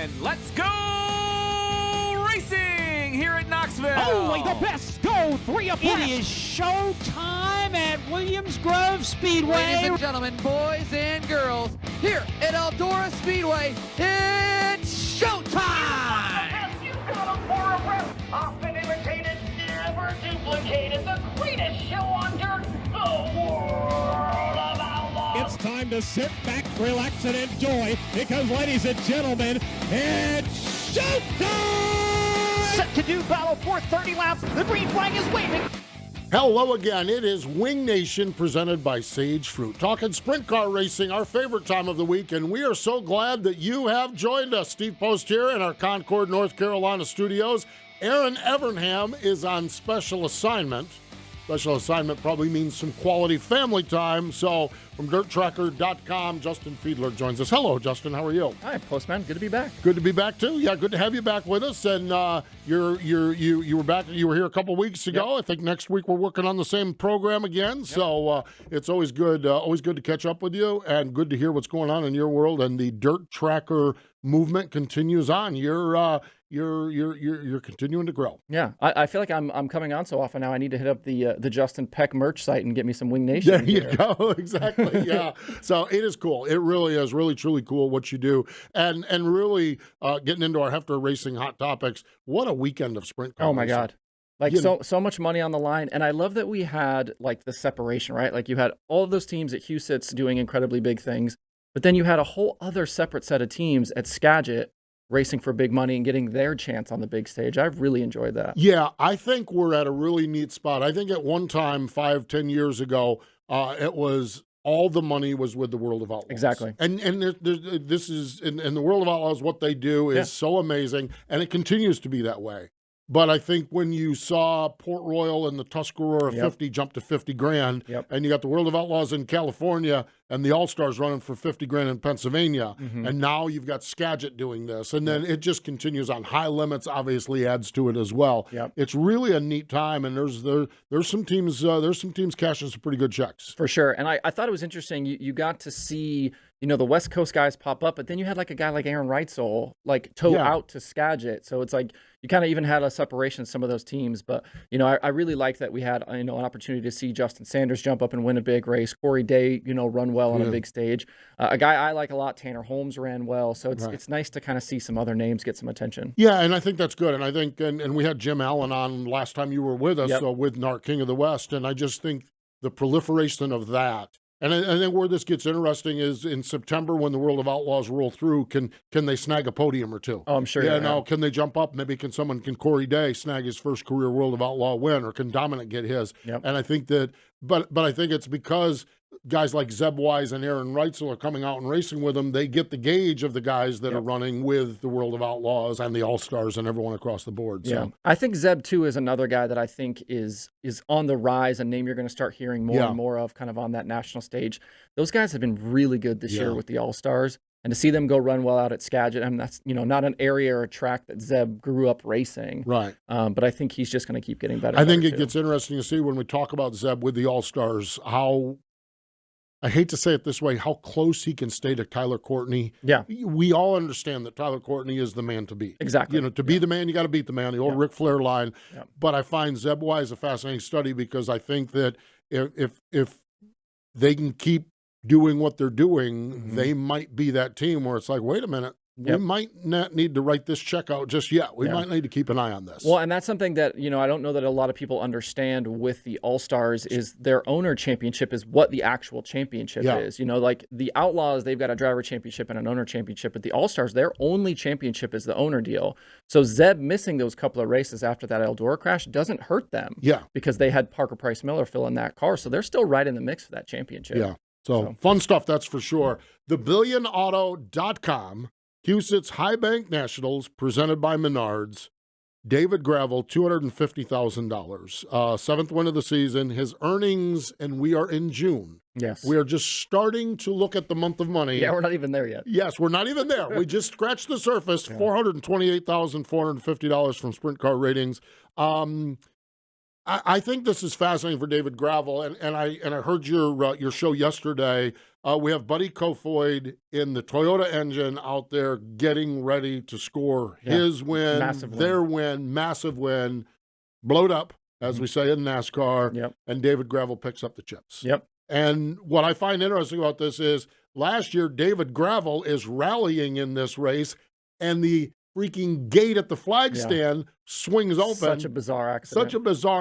again. Let's go racing here at Knoxville. Only the best go 3 abreast. It is show time at Williams Grove Speedway. Ladies and gentlemen, boys and girls, here at Eldora Speedway, it's showtime! You got 'em for a rep. Often imitated, never duplicated. The greatest show on dirt, the world of Outlaws. It's time to sit back, relax, and enjoy, because, ladies and gentlemen, it's showtime! Set to do battle for 30 laps. The green flag is waving. Hello again. It is Wing Nation presented by Sage Fruit. Talking sprint car racing, our favorite time of the week, and we are so glad that you have joined us. Steve Post here in our Concord, North Carolina studios. Aaron Evernham is on special assignment. Special assignment probably means some quality family time. So from DirtTracker.com, Justin Fiedler joins us. Hello, Justin. How are you? Hi, Postman. Good to be back. Good to be back too. Yeah, good to have you back with us. And you were back. You were here a couple weeks ago. Yep. I think next week we're working on the same program again. Yep. So it's always good to catch up with you, and good to hear what's going on in your world. And the Dirt Tracker movement continues on. You're continuing to grow. Yeah, I feel like I'm coming on so often now. I need to hit up the Justin Peck merch site and get me some Wing Nation. There you go. Exactly. Yeah. So it is cool. It really is really truly cool what you do, and really getting into our Hefter Racing hot topics. What a weekend of sprint car. Oh my racing. God. Like so much money on the line. And I love that we had like the separation, right? Like you had all of those teams at Huset's doing incredibly big things, but then you had a whole other separate set of teams at Skagit racing for big money and getting their chance on the big stage. I've really enjoyed that. Yeah, I think we're at a really neat spot. I think at one time, 5-10 years ago, it was all the money was with the World of Outlaws. Exactly. And this is, in the World of Outlaws, what they do is so amazing, and it continues to be that way. But I think when you saw Port Royal and the Tuscarora 50 jump to 50 grand, and you got the World of Outlaws in California and the All-Stars running for 50 grand in Pennsylvania, and now you've got Skagit doing this, and then it just continues on. High Limits obviously adds to it as well. It's really a neat time, and there's some teams cashing some pretty good checks. For sure. And I thought it was interesting. You got to see, the West Coast guys pop up, but then you had like a guy like Aaron Reitzel like tow out to Skagit. So it's like you kind of even had a separation of some of those teams. But, I really like that we had, an opportunity to see Justin Sanders jump up and win a big race. Corey Day, run well on a big stage. A guy I like a lot, Tanner Holmes, ran well. So it's nice to kind of see some other names get some attention. Yeah, and I think that's good. And I think, and we had Jim Allen on last time you were with us, with NARC King of the West. And I just think the proliferation of that. And I think where this gets interesting is in September when the World of Outlaws roll through, can they snag a podium or two? Oh, I'm sure. Yeah, can they jump up? Maybe can Corey Day snag his first career World of Outlaw win, or can Dominic get his? And I think that, but I think it's because guys like Zeb Wise and Aaron Reitzel are coming out and racing with them. They get the gauge of the guys that are running with the World of Outlaws and the All-Stars and everyone across the board. So. Yeah, I think Zeb, too, is another guy that I think is on the rise, a name you're going to start hearing more and more of kind of on that national stage. Those guys have been really good this year with the All-Stars. And to see them go run well out at Skagit, I mean, that's, not an area or a track that Zeb grew up racing. Right. But I think he's just going to keep getting better. I think it gets interesting to see when we talk about Zeb with the All-Stars, how, I hate to say it this way, how close he can stay to Tyler Courtney. Yeah. We all understand that Tyler Courtney is the man to beat. Exactly. To be the man, you got to beat the man, the old Ric Flair line. Yeah. But I find Zeb Wise a fascinating study, because I think that if they can keep doing what they're doing, they might be that team where it's like, wait a minute, we might not need to write this check out just yet. We might need to keep an eye on this. Well, and that's something that, I don't know that a lot of people understand with the All-Stars is their owner championship is what the actual championship is. Like the Outlaws, they've got a driver championship and an owner championship, but the All-Stars, their only championship is the owner deal. So Zeb missing those couple of races after that Eldora crash doesn't hurt them. Yeah. Because they had Parker Price Miller fill in that car. So they're still right in the mix for that championship. Yeah. So fun stuff, that's for sure. TheBillionAuto.com, Huset's High Bank Nationals, presented by Menards. David Gravel, $250,000. Seventh win of the season. His earnings, and we are in June. Yes. We are just starting to look at the month of money. Yeah, we're not even there yet. Yes, we're not even there. We just scratched the surface. $428,450 from Sprint Car Ratings. I think this is fascinating for David Gravel, and I heard your show yesterday. We have Buddy Kofoid in the Toyota engine out there getting ready to score his win, their win, massive win, blowed up, as we say in NASCAR. Yep. And David Gravel picks up the chips. Yep. And what I find interesting about this is last year David Gravel is rallying in this race, and the freaking gate at the flag stand swings open. Such a bizarre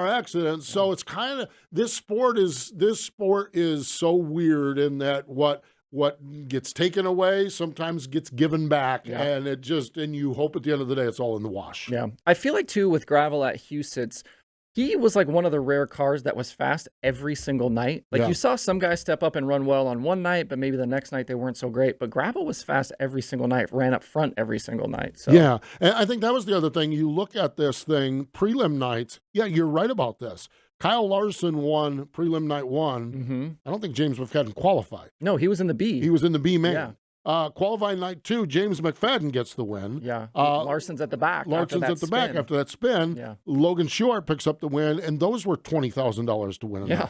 accident. So it's kind of this sport is so weird in that what gets taken away sometimes gets given back, and and you hope at the end of the day it's all in the wash. Yeah, I feel like too with Gravel at Huset's, he was like one of the rare cars that was fast every single night. Like you saw some guys step up and run well on one night, but maybe the next night they weren't so great. But Gravel was fast every single night, ran up front every single night. So yeah, and I think that was the other thing. You look at this thing, prelim nights. Yeah, you're right about this. Kyle Larson won prelim night 1. I don't think James McFadden qualified. No, he was in the B. He was in the B main. Yeah. Qualifying night 2, James McFadden gets the win. Yeah. Larson's at the back. Larson's at the back after that spin. Yeah. Logan Short picks up the win, and those were $20,000 to win. Yeah.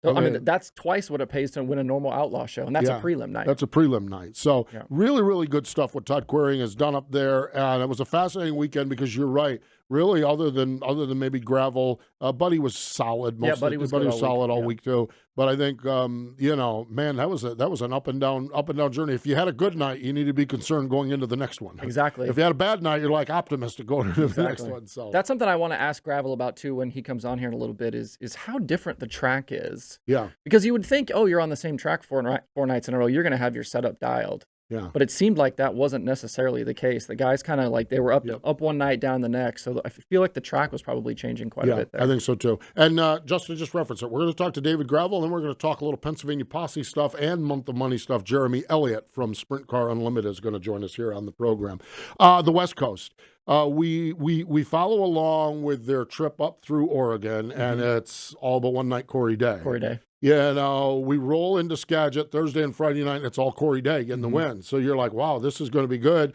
So, I mean, that's twice what it pays to win a normal Outlaw show, and that's a prelim night. That's a prelim night. So really, really good stuff what Todd Queering has done up there, and it was a fascinating weekend because you're right. Really, other than maybe Gravel, Buddy was solid. Buddy was solid all week too. But I think man, that was an up and down journey. If you had a good night, you need to be concerned going into the next one. Exactly. If you had a bad night, you're like optimistic going into the next one. So that's something I want to ask Gravel about too when he comes on here in a little bit. Is how different the track is. Yeah. Because you would think, oh, you're on the same track four nights in a row, you're going to have your setup dialed. Yeah. But it seemed like that wasn't necessarily the case. The guys kind of like they were up one night, down the next. So I feel like the track was probably changing quite a bit there. I think so too. And Justin, just reference it. We're going to talk to David Gravel, and then we're going to talk a little Pennsylvania Posse stuff and Month of Money stuff. Jeremy Elliott from Sprint Car Unlimited is going to join us here on the program. The West Coast. We follow along with their trip up through Oregon, and it's all but one night Corey Day. Yeah, we roll into Skagit Thursday and Friday night, and it's all Corey Day getting the win. So you're like, wow, this is going to be good.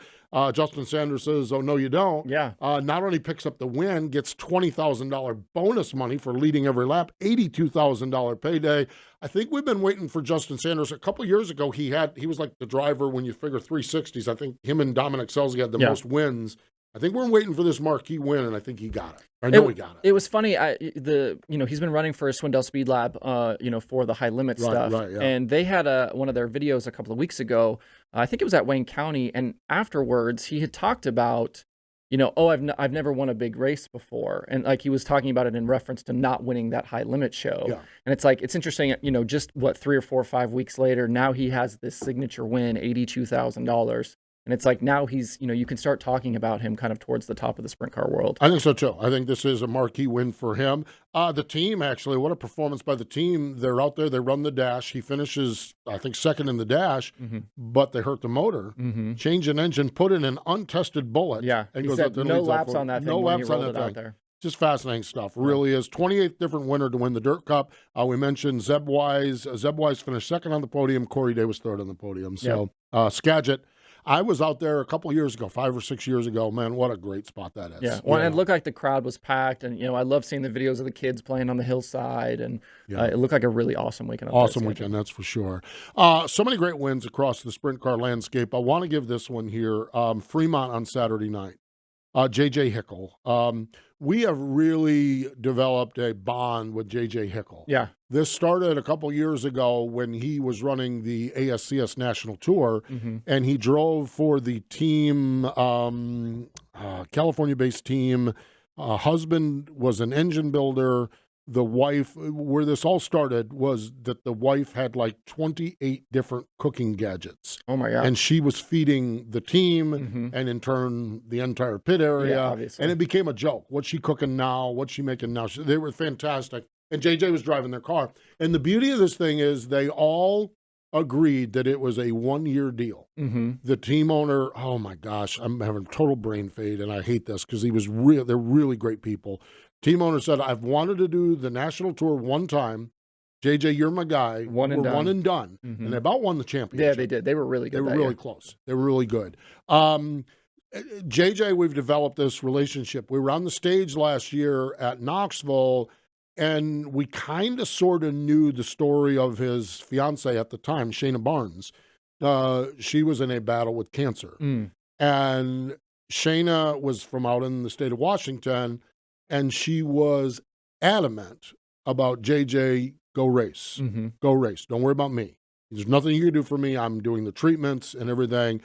Justin Sanders says, oh, no, you don't. Yeah. Not only picks up the win, gets $20,000 bonus money for leading every lap, $82,000 payday. I think we've been waiting for Justin Sanders. A couple of years ago, he was like the driver when you figure 360s. I think him and Dominic Selzy had the most wins. I think we're waiting for this marquee win, and I think he got it. I know he got it. It was funny. He's been running for Swindell Speed Lab, for the high limit stuff. Right, yeah. And they had one of their videos a couple of weeks ago. I think it was at Wayne County, and afterwards he had talked about, I've never won a big race before, and like he was talking about it in reference to not winning that high limit show. Yeah. And it's like it's interesting, just 3 or 4 or 5 weeks later, now he has this signature win, $82,000. And it's like now he's, you can start talking about him kind of towards the top of the sprint car world. I think so, too. I think this is a marquee win for him. The team, actually, what a performance by the team. They're out there. They run the dash. He finishes, I think, second in the dash, but they hurt the motor, change an engine, put in an untested bullet. Yeah, and he goes said out there no laps on that thing. No laps on that thing. There. Just fascinating stuff. Really is. 28th different winner to win the Dirt Cup. We mentioned Zeb Wise. Zeb Wise finished second on the podium. Corey Day was third on the podium. So Skagit. I was out there a couple of years ago, 5 or 6 years ago. Man, what a great spot that is. Yeah, well, and it looked like the crowd was packed, and I love seeing the videos of the kids playing on the hillside, and it looked like a really awesome weekend. Awesome weekend, that's for sure. So many great wins across the sprint car landscape. I want to give this one here. Fremont on Saturday night. J.J. Hickle. We have really developed a bond with J.J. Hickle. Yeah. This started a couple years ago when he was running the ASCS National Tour, and he drove for the team, California-based team. Husband was an engine builder. The wife, where this all started was that the wife had like 28 different cooking gadgets. Oh my God. And she was feeding the team and in turn the entire pit area. Yeah, obviously. And it became a joke. What's she cooking now? What's she making now? They were fantastic. And JJ was driving their car. And the beauty of this thing is they all agreed that it was a 1-year deal. The team owner, oh my gosh, I'm having total brain fade, and I hate this because they're really great people. Team owner said, I've wanted to do the national tour one time. JJ, you're my guy. One and done. And they about won the championship. Yeah, they did. They were really good. They were really close. They were really good. JJ, we've developed this relationship. We were on the stage last year at Knoxville, and we kind of sort of knew the story of his fiance at the time, Shayna Barnes. She was in a battle with cancer. And Shayna was from out in the state of Washington, and she was adamant about JJ, go race. Go race. Don't worry about me. There's nothing you can do for me. I'm doing the treatments and everything.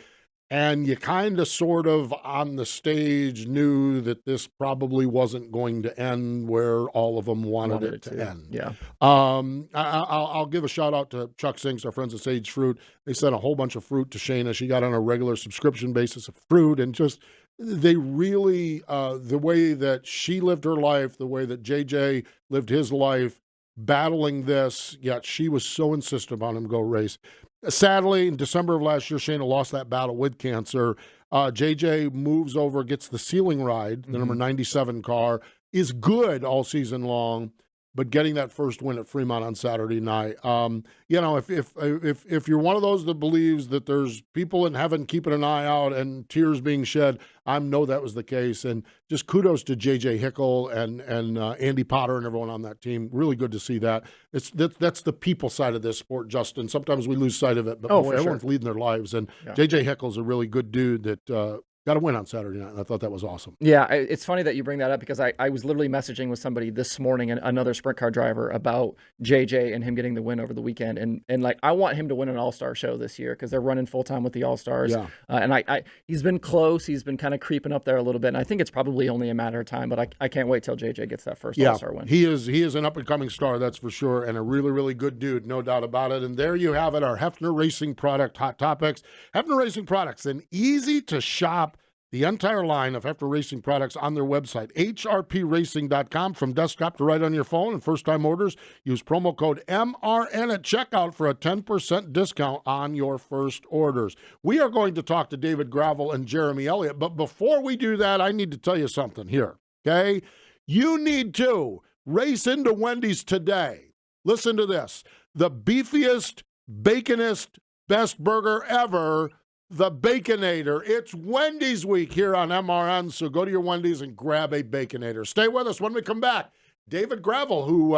And you kind of sort of on the stage knew that this probably wasn't going to end where all of them wanted it to end. Yeah. I'll give a shout out to Chuck Sinks, our friends at Sage Fruit. They sent a whole bunch of fruit to Shayna. She got on a regular subscription basis of fruit, and just they really, the way that she lived her life, the way that JJ lived his life, battling this, yet she was so insistent on him go race. Sadly, in December of last year, Shayna lost that battle with cancer. JJ moves over, gets the ceiling ride, the number 97 car, is good all season long, but getting that first win at Fremont on Saturday night. You know, if you're one of those that believes that there's people in heaven keeping an eye out and tears being shed, I know that was the case. And just kudos to J.J. Hickle and Andy Potter and everyone on that team. Really good to see that. That's the people side of this sport, Justin. Sometimes we lose sight of it, but everyone's leading their lives. And J.J. Hickle's a really good dude that got a win on Saturday night, and I thought that was awesome. Yeah, it's funny that you bring that up because I was literally messaging with somebody this morning, another sprint car driver, about JJ and him getting the win over the weekend. And like, I want him to win an all-star show this year because they're running full-time with the all-stars. Yeah. And he's been close. He's been kind of creeping up there a little bit, and I think it's probably only a matter of time, but I can't wait till JJ gets that first all-star win. He is an up-and-coming star, that's for sure, and a really, really good dude, no doubt about it. And there you have it, our Hefner Racing product hot topics. Hefner Racing products, an easy-to-shop, the entire line of Hefner Racing products on their website, hrpracing.com, from desktop to right on your phone. And first-time orders, use promo code MRN at checkout for a 10% discount on your first orders. We are going to talk to David Gravel and Jeremy Elliott, but before we do that, I need to tell you something here, okay? You need to race into Wendy's today. Listen to this. The beefiest, baconest, best burger ever, the Baconator. It's Wendy's week here on MRN, so go to your Wendy's and grab a Baconator. Stay with us when we come back. David Gravel, who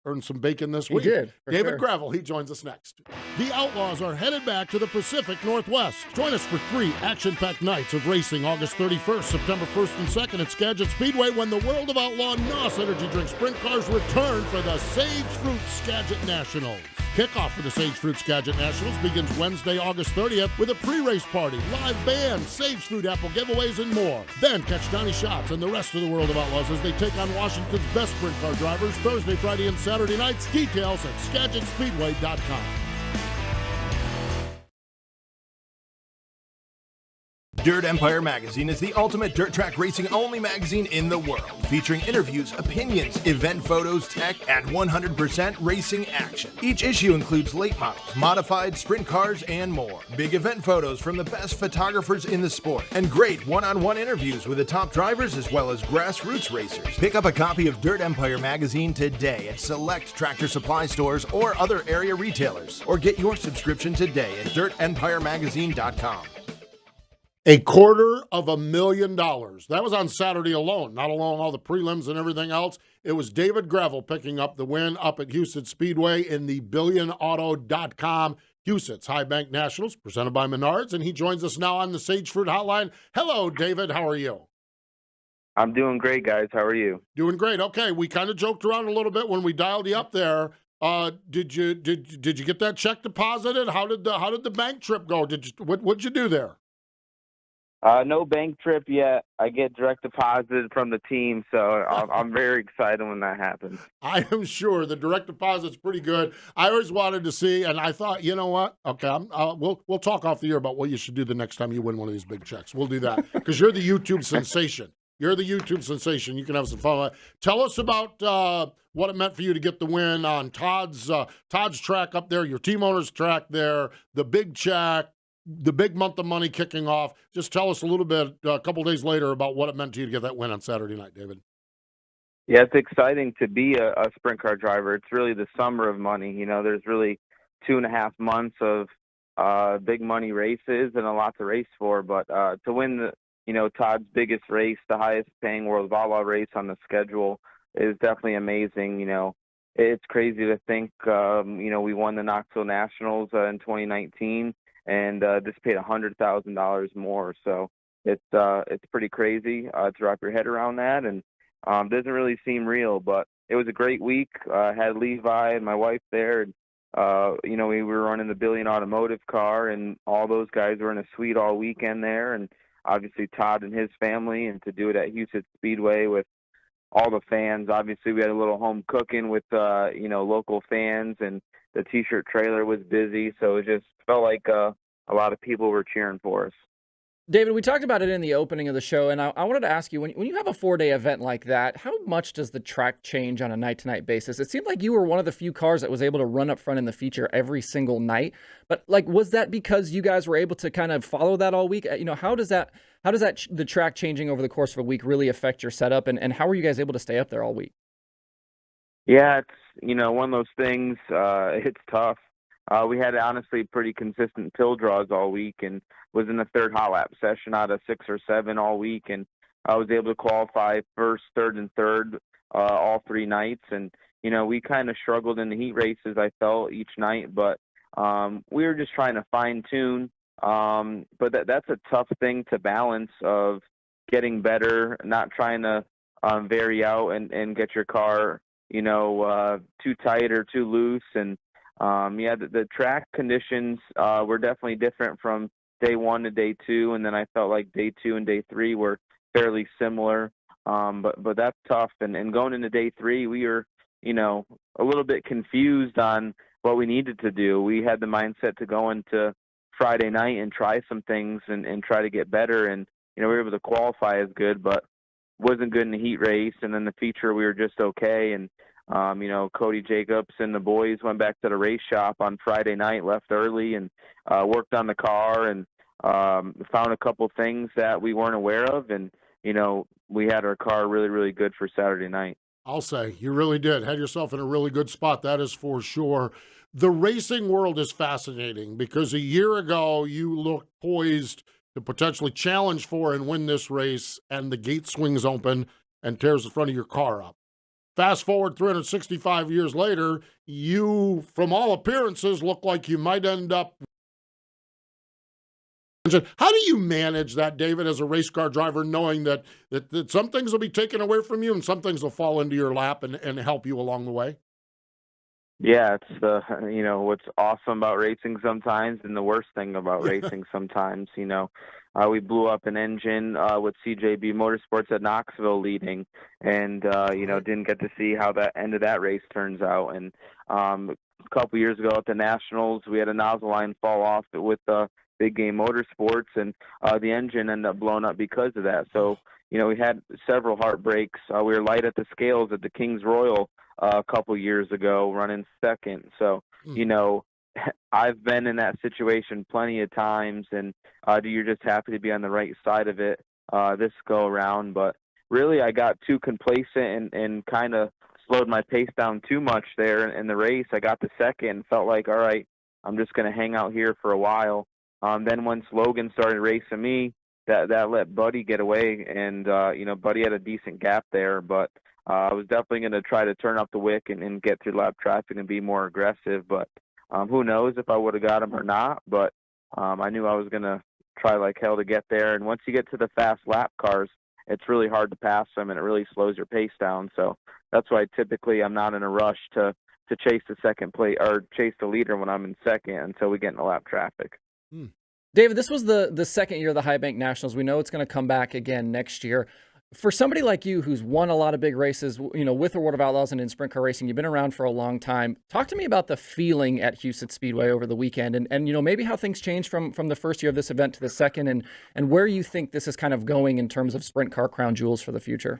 earned some bacon this week. He did. David Gravel, he joins us next. The Outlaws are headed back to the Pacific Northwest. Join us for 3 action-packed nights of racing August 31st, September 1st and 2nd at Skagit Speedway when the World of Outlaw NOS Energy Drink Sprint Cars return for the Sage Fruit Skagit Nationals. Kickoff for the Sage Fruit Skagit Nationals begins Wednesday, August 30th with a pre-race party, live band, Sage Fruit apple giveaways, and more. Then catch Donnie Schatz and the rest of the World of Outlaws as they take on Washington's best sprint car drivers Thursday, Friday, and Saturday nights. Details at SkagitSpeedway.com. Dirt Empire Magazine is the ultimate dirt track racing only magazine in the world, featuring interviews, opinions, event photos, tech, and 100% racing action. Each issue includes late models, modified, sprint cars, and more. Big event photos from the best photographers in the sport, and great one-on-one interviews with the top drivers as well as grassroots racers. Pick up a copy of Dirt Empire Magazine today at select Tractor Supply stores or other area retailers, or get your subscription today at dirtempiremagazine.com. $250,000. That was on Saturday alone, not along all the prelims and everything else. It was David Gravel picking up the win up at Huset Speedway in the BillionAuto.com Huset's High Bank Nationals, presented by Menards, and he joins us now on the Sage Fruit Hotline. Hello, David. How are you? I'm doing great, guys. How are you? Doing great. Okay, we kind of joked around a little bit when we dialed you up there. Did you get that check deposited? How did the bank trip go? What'd you do there? No bank trip yet. I get direct deposited from the team, so I'm very excited when that happens. I am sure the direct deposit's pretty good. I always wanted to see, and I thought, you know what? Okay, we'll talk off the air about what you should do the next time you win one of these big checks. We'll do that because you're the YouTube sensation. You're the YouTube sensation. You can have some fun. Tell us about what it meant for you to get the win on Todd's track up there, your team owner's track there, the big check, the big month of money kicking off. Just tell us a little bit, a couple days later, about what it meant to you to get that win on Saturday night, David. Yeah, it's exciting to be a sprint car driver. It's really the summer of money. You know, there's really 2.5 months of big money races and a lot to race for. But to win Todd's biggest race, the highest paying World of Outlaw race on the schedule, is definitely amazing. It's crazy to think, we won the Knoxville Nationals in 2019, and just paid $100,000 more. So it's pretty crazy to wrap your head around that, and doesn't really seem real. But it was a great week. Had Levi and my wife there, and we were running the Billion Automotive car, and all those guys were in a suite all weekend there, and obviously Todd and his family, and to do it at Huset Speedway with all the fans. Obviously, we had a little home cooking with local fans, and the T-shirt trailer was busy, so it just felt like a lot of people were cheering for us. David, we talked about it in the opening of the show, and I wanted to ask you, when you have a 4-day event like that, how much does the track change on a night-to-night basis? It seemed like you were one of the few cars that was able to run up front in the feature every single night, but was that because you guys were able to kind of follow that all week? How does the track changing over the course of a week really affect your setup, and how were you guys able to stay up there all week? Yeah, it's one of those things. It's tough. We had honestly pretty consistent pill draws all week, and was in the third hot lap session out of 6 or 7 all week, and I was able to qualify first, third, and third all 3 nights. And we kind of struggled in the heat races, I felt, each night, but we were just trying to fine tune. But that's a tough thing to balance, of getting better, not trying to vary out and get your car too tight or too loose. And the track conditions were definitely different from day 1 to day 2, and then I felt like day 2 and day 3 were fairly similar. But that's tough. And going into day 3, we were a little bit confused on what we needed to do. We had the mindset to go into Friday night and try some things and try to get better, and we were able to qualify as good, but wasn't good in the heat race. And then the feature, we were just okay. And Cody Jacobs and the boys went back to the race shop on Friday night, left early, and worked on the car, and found a couple things that we weren't aware of. And, we had our car really, really good for Saturday night. I'll say you really did. Had yourself in a really good spot. That is for sure. The racing world is fascinating because a year ago you looked poised to potentially challenge for and win this race, and the gate swings open and tears the front of your car up. Fast forward 365 years later, you, from all appearances, look like you might end up. How do you manage that, David, as a race car driver, knowing that some things will be taken away from you and some things will fall into your lap and help you along the way? Yeah, it's what's awesome about racing sometimes, and the worst thing about racing sometimes. We blew up an engine with CJB Motorsports at Knoxville leading, and didn't get to see how that end of that race turns out. And a couple years ago at the Nationals, we had a nozzle line fall off with Big Game Motorsports, and the engine ended up blowing up because of that. So we had several heartbreaks. We were light at the scales at the Kings Royal a couple years ago, running second. So, I've been in that situation plenty of times, and you're just happy to be on the right side of it this go around. But really, I got too complacent and kind of slowed my pace down too much there in the race. I got to second and felt like, all right, I'm just going to hang out here for a while. Then once Logan started racing me, that let Buddy get away, and Buddy had a decent gap there, but I was definitely going to try to turn up the wick and get through lap traffic and be more aggressive. But who knows if I would have got him or not. But I knew I was going to try like hell to get there. And once you get to the fast lap cars, it's really hard to pass them, and it really slows your pace down. So that's why typically I'm not in a rush to chase the second place or chase the leader when I'm in second until we get in the lap traffic. David, this was the second year of the High Bank Nationals. We know it's going to come back again next year. For somebody like you who's won a lot of big races, with the World of Outlaws and in sprint car racing, you've been around for a long time. Talk to me about the feeling at Huset Speedway over the weekend, and maybe how things changed from the first year of this event to the second, and where you think this is kind of going in terms of sprint car crown jewels for the future.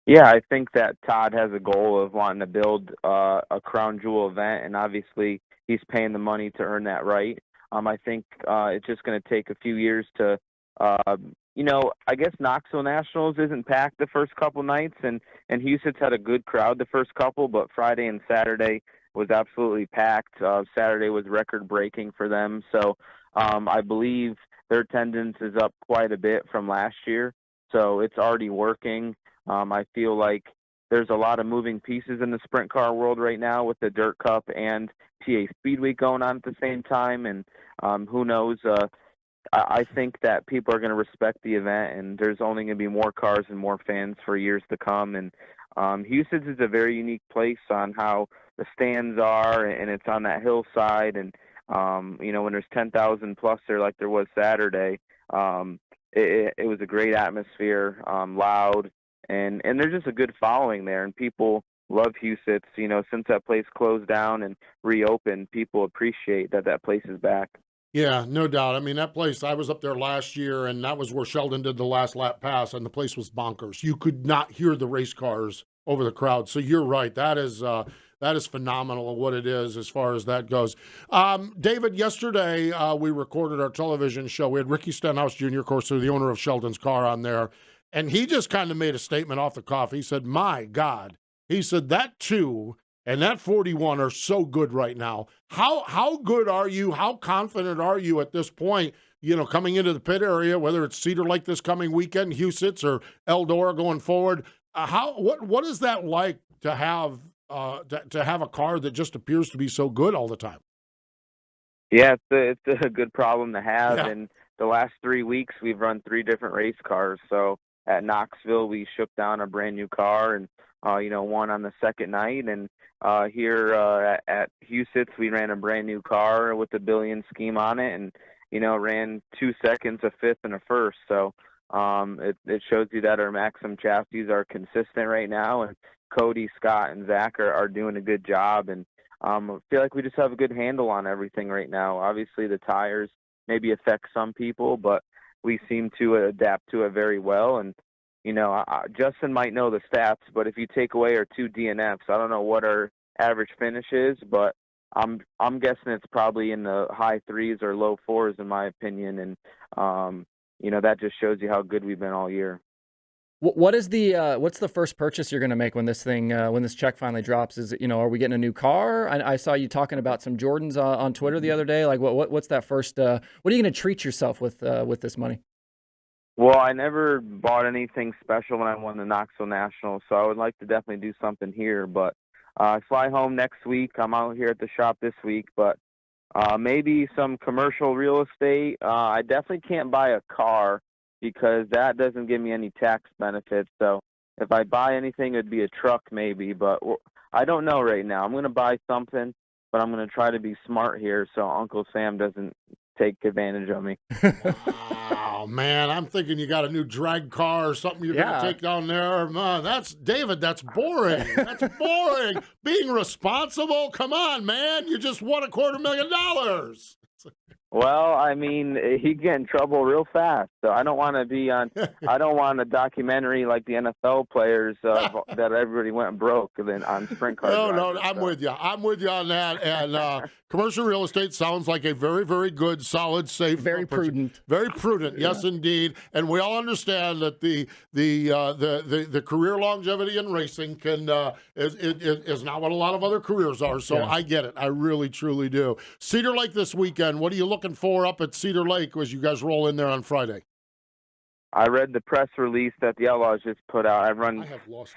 Yeah, I think that Todd has a goal of wanting to build a crown jewel event, and obviously he's paying the money to earn that right. I think it's just going to take a few years to I guess Knoxville Nationals isn't packed the first couple nights, and Huset's had a good crowd the first couple, but Friday and Saturday was absolutely packed. Saturday was record-breaking for them, so I believe their attendance is up quite a bit from last year, so it's already working. I feel like there's a lot of moving pieces in the sprint car world right now with the Dirt Cup and PA Speedweek going on at the same time. And who knows? I think that people are going to respect the event, and there's only going to be more cars and more fans for years to come. And Huset is a very unique place on how the stands are, and it's on that hillside. And when there's 10,000 plus there, like there was Saturday, it was a great atmosphere, loud, and there's just a good following there, and people love Huset. Since that place closed down and reopened, people appreciate that place is back. Yeah, no doubt. I mean, that place, I was up there last year, and that was where Sheldon did the last lap pass, and the place was bonkers. You could not hear the race cars over the crowd. So you're right. That is phenomenal what it is as far as that goes. David, yesterday we recorded our television show. We had Ricky Stenhouse Jr., of course, the owner of Sheldon's car on there, and he just kind of made a statement off the cuff. He said, my God, he said that 2 and that 41 are so good right now. How good are you? How confident are you at this point, coming into the pit area, whether it's Cedar Lake this coming weekend, Huset's, or Eldora going forward? What is that like to have a car that just appears to be so good all the time? Yeah, it's a good problem to have. Yeah. And the last 3 weeks, we've run 3 different race cars. So at Knoxville, we shook down a brand new car and one on the second night. And here at Huset's, we ran a brand new car with the billion scheme on it, and ran 2 seconds, a fifth, and a first. So it shows you that our Maxim chassis are consistent right now, and Cody, Scott, and Zach are doing a good job. And I feel like we just have a good handle on everything right now. Obviously, the tires maybe affect some people, but we seem to adapt to it very well. And Justin might know the stats, but if you take away our 2 DNFs, I don't know what our average finish is, but I'm guessing it's probably in the high 3s or low 4s in my opinion. And that just shows you how good we've been all year. What's the first purchase you're going to make when this check finally drops? Is it, are we getting a new car? I saw you talking about some Jordans on Twitter the other day. Like what's that first? What are you going to treat yourself with this money? Well, I never bought anything special when I won the Knoxville National, so I would like to definitely do something here. But I fly home next week. I'm out here at the shop this week, but maybe some commercial real estate. I definitely can't buy a car because that doesn't give me any tax benefits. So if I buy anything, it'd be a truck maybe, but I don't know right now. I'm going to buy something, but I'm going to try to be smart here so Uncle Sam doesn't take advantage of me. Wow, man. I'm thinking you got a new drag car or something you're going to take down there. Man, that's boring. That's boring. Being responsible? Come on, man. You just won $250,000. Well, I mean, he'd get in trouble real fast. So I don't want to be on. I don't want a documentary like the NFL players that everybody went broke then on sprint cars. No, I'm with you. I'm with you on that. And commercial real estate sounds like a very, very good, solid, safe, very prudent. Very prudent. Yes, indeed. And we all understand that the career longevity in racing is not what a lot of other careers are. So I get it. I really, truly do. Cedar Lake this weekend. What are you looking for up at Cedar Lake as you guys roll in there on Friday? I read the press release that the Outlaws just put out. I've run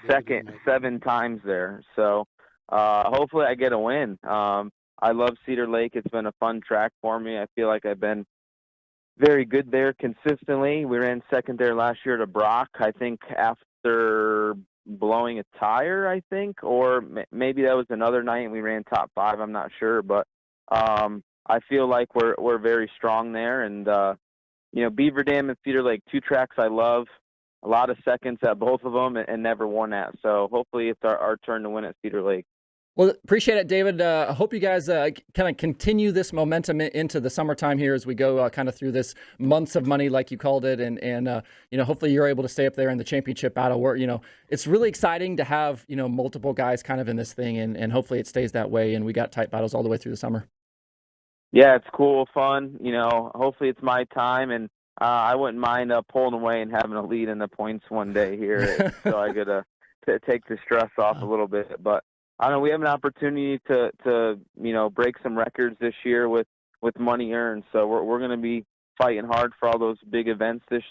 second 7 times there. So hopefully I get a win. I love Cedar Lake. It's been a fun track for me. I feel like I've been very good there consistently. We ran second there last year to Brock, I think after blowing a tire, I think, or maybe that was another night and we ran top 5. I'm not sure, but I feel like we're very strong there. And, Beaver Dam and Cedar Lake, 2 tracks I love, a lot of seconds at both of them and never won at. So hopefully it's our turn to win at Cedar Lake. Well, appreciate it, David. I hope you guys kind of continue this momentum into the summertime here as we go kind of through this months of money, like you called it. And hopefully you're able to stay up there in the championship battle where, it's really exciting to have, multiple guys kind of in this thing. And hopefully it stays that way. And we got tight battles all the way through the summer. Yeah, it's cool, fun. Hopefully it's my time. And I wouldn't mind pulling away and having a lead in the points one day here. So I got to take the stress off a little bit. But I don't know, we have an opportunity to break some records this year with money earned. So we're going to be fighting hard for all those big events this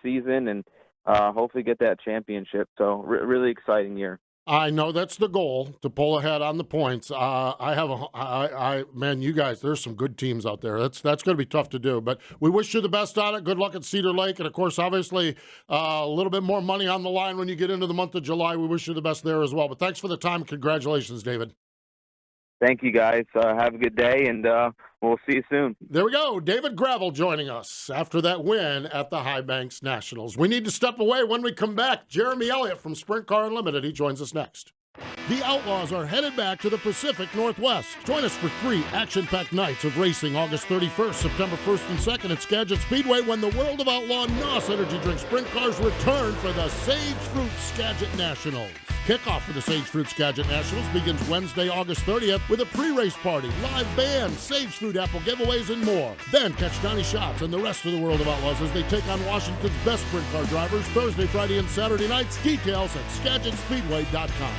season, and hopefully get that championship. So really exciting year. I know that's the goal, to pull ahead on the points. Man, you guys, there's some good teams out there. That's going to be tough to do, but we wish you the best on it. Good luck at Cedar Lake. And of course, obviously, a little bit more money on the line when you get into the month of July. We wish you the best there as well. But thanks for the time. Congratulations, David. Thank you, guys. Have a good day, and we'll see you soon. There we go. David Gravel joining us after that win at the High Banks Nationals. We need to step away. When we come back, Jeremy Elliott from Sprint Car Unlimited. He joins us next. The Outlaws are headed back to the Pacific Northwest. Join us for 3 action-packed nights of racing August 31st, September 1st and 2nd at Skagit Speedway when the World of Outlaw NOS Energy Drink Sprint Cars return for the Sage Fruit Skagit Nationals. Kickoff for the Sage Fruit Skagit Nationals begins Wednesday, August 30th with a pre-race party, live band, Sage Fruit apple giveaways, and more. Then catch Donnie Schatz and the rest of the World of Outlaws as they take on Washington's best sprint car drivers Thursday, Friday, and Saturday nights. Details at SkagitSpeedway.com.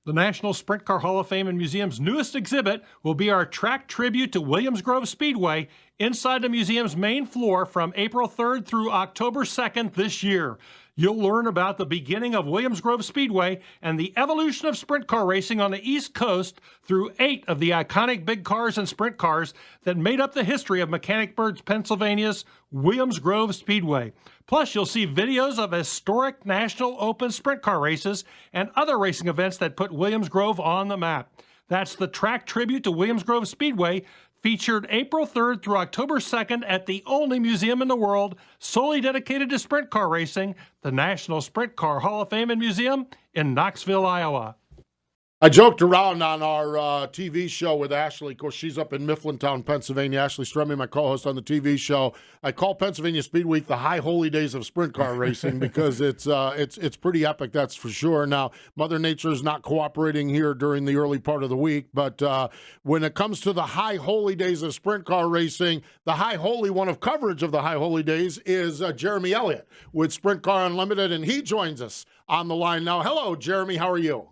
The National Sprint Car Hall of Fame and Museum's newest exhibit will be our track tribute to Williams Grove Speedway inside the museum's main floor from April 3rd through October 2nd this year. You'll learn about the beginning of Williams Grove Speedway and the evolution of sprint car racing on the East Coast through 8 of the iconic big cars and sprint cars that made up the history of Mechanicsburg, Pennsylvania's Williams Grove Speedway. Plus, you'll see videos of historic National Open sprint car races and other racing events that put Williams Grove on the map. That's the track tribute to Williams Grove Speedway, featured April 3rd through October 2nd at the only museum in the world solely dedicated to sprint car racing, the National Sprint Car Hall of Fame and Museum in Knoxville, Iowa. I joked around on our TV show with Ashley. Of course, she's up in Mifflintown, Pennsylvania. Ashley Stremme, my co-host on the TV show. I call Pennsylvania Speed Week the high holy days of sprint car racing because it's pretty epic, that's for sure. Now, Mother Nature is not cooperating here during the early part of the week, but when it comes to the high holy days of sprint car racing, the high holy one of coverage of the high holy days is Jeremy Elliott with Sprint Car Unlimited, and he joins us on the line now. Hello, Jeremy. How are you?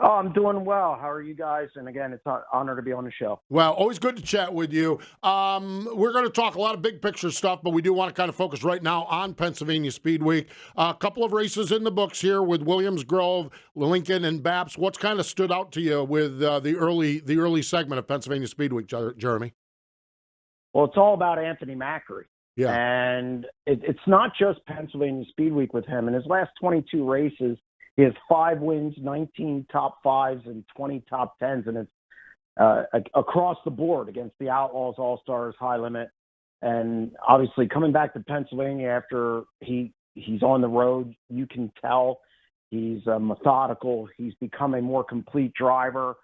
Oh, I'm doing well. How are you guys? And again, it's an honor to be on the show. Well, always good to chat with you. We're going to talk a lot of big picture stuff, but we do want to kind of focus right now on Pennsylvania Speed Week. A couple of races in the books here with Williams Grove, Lincoln, and Baps. What's kind of stood out to you with the early segment of Pennsylvania Speed Week, Jeremy? Well, it's all about Anthony Macri. Yeah. And it's not just Pennsylvania Speed Week with him. In his last 22 races, he has 5 wins, 19 top 5s, and 20 top 10s, and it's across the board against the Outlaws, All-Stars, High Limit. And obviously coming back to Pennsylvania after he's on the road, you can tell he's methodical. He's become a more complete driver.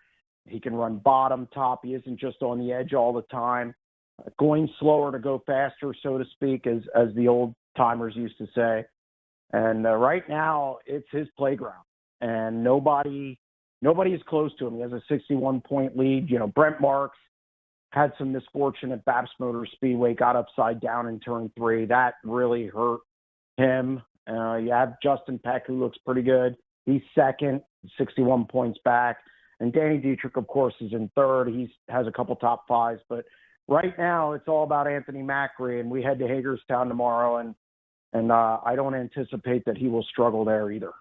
He can run bottom, top. He isn't just on the edge all the time. Going slower to go faster, so to speak, as the old-timers used to say. And right now, it's his playground, and nobody is close to him. He has a 61-point lead. You know, Brent Marks had some misfortune at Baps Motor Speedway, got upside down in turn 3. That really hurt him. You have Justin Peck, who looks pretty good. He's second, 61 points back. And Danny Dietrich, of course, is in third. He has a couple top 5s. But right now, it's all about Anthony Macri, and we head to Hagerstown tomorrow, and I don't anticipate that he will struggle there either.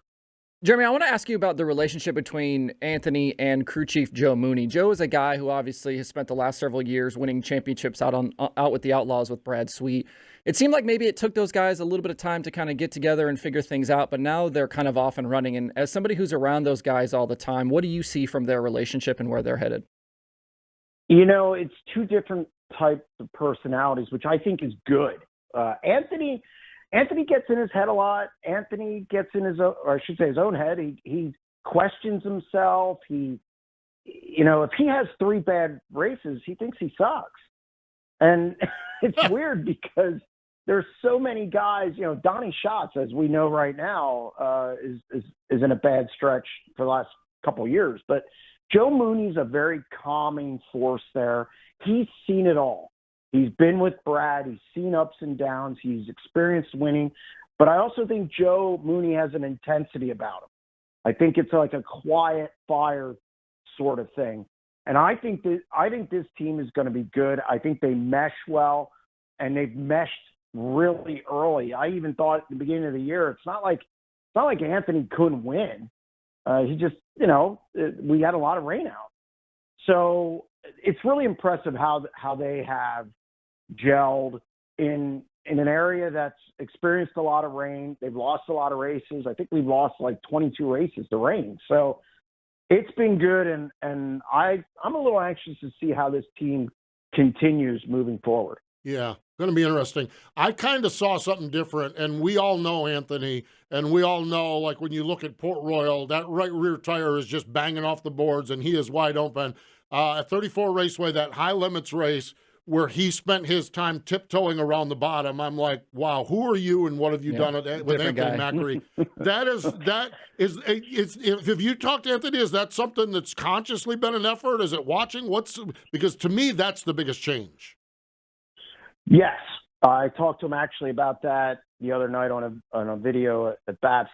Jeremy, I want to ask you about the relationship between Anthony and crew chief Joe Mooney. Joe is a guy who obviously has spent the last several years winning championships out with the Outlaws with Brad Sweet. It seemed like maybe it took those guys a little bit of time to kind of get together and figure things out, but now they're kind of off and running. And as somebody who's around those guys all the time, what do you see from their relationship and where they're headed? You know, it's 2 different types of personalities, which I think is good. Anthony gets in his head a lot. Anthony gets in his own head. He questions himself. If he has 3 bad races, he thinks he sucks. And it's weird because there's so many guys, Donnie Schatz, as we know right now, is in a bad stretch for the last couple of years. But Joe Mooney's a very calming force there. He's seen it all. He's been with Brad. He's seen ups and downs. He's experienced winning. But I also think Joe Mooney has an intensity about him. I think it's like a quiet fire sort of thing. And I think this team is going to be good. I think they mesh well, and they've meshed really early. I even thought at the beginning of the year, it's not like Anthony couldn't win. He just, we had a lot of rain out. So it's really impressive how they have gelled in an area that's experienced a lot of rain. They've lost a lot of races. I think we've lost like 22 races to rain. So it's been good, and I'm a little anxious to see how this team continues moving forward. Yeah, going to be interesting. I kind of saw something different, and we all know, Anthony, and we all know, like when you look at Port Royal, that right rear tire is just banging off the boards, and he is wide open. At 34 Raceway, that high limits race where he spent his time tiptoeing around the bottom, I'm like, wow, who are you and what have you done with Anthony Macri? If you talk to Anthony, is that something that's consciously been an effort? Is it watching? Because to me, that's the biggest change. Yes, I talked to him actually about that the other night on a video at BAPS.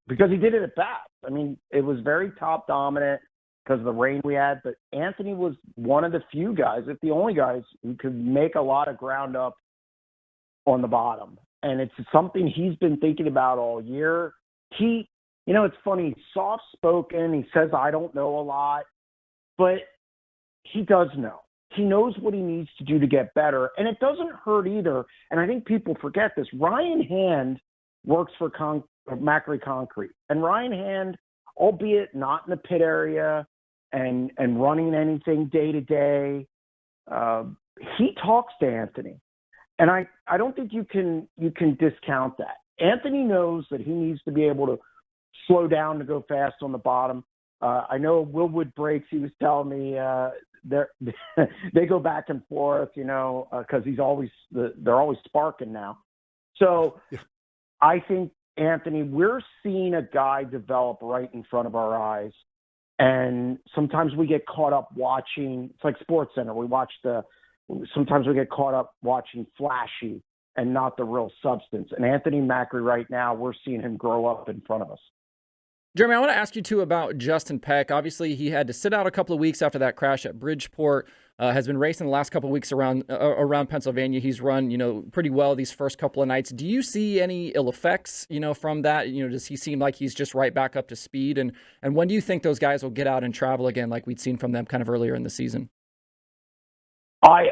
Because he did it at BAPS. I mean, it was very top dominant because of the rain we had, but Anthony was one of the few guys, if the only guys, who could make a lot of ground up on the bottom. And it's something he's been thinking about all year. It's funny, he's soft-spoken. He says, I don't know a lot, but he does know. He knows what he needs to do to get better, and it doesn't hurt either. And I think people forget this. Ryan Hand works for Macri Concrete, and Ryan Hand, albeit not in the pit area and running anything day to day, he talks to Anthony, and I don't think you can discount that. Anthony knows that he needs to be able to slow down to go fast on the bottom. I know Willwood Brakes, he was telling me they go back and forth, because they're always sparking now. So yeah. I think, Anthony, we're seeing a guy develop right in front of our eyes. And sometimes we get caught up watching, it's like SportsCenter. Sometimes we get caught up watching flashy and not the real substance. And Anthony Macri right now, we're seeing him grow up in front of us. Jeremy, I want to ask you, too, about Justin Peck. Obviously, he had to sit out a couple of weeks after that crash at Bridgeport. Has been racing the last couple of weeks around Pennsylvania. He's run, pretty well these first couple of nights. Do you see any ill effects, from that? Does he seem like he's just right back up to speed? And when do you think those guys will get out and travel again like we'd seen from them kind of earlier in the season? I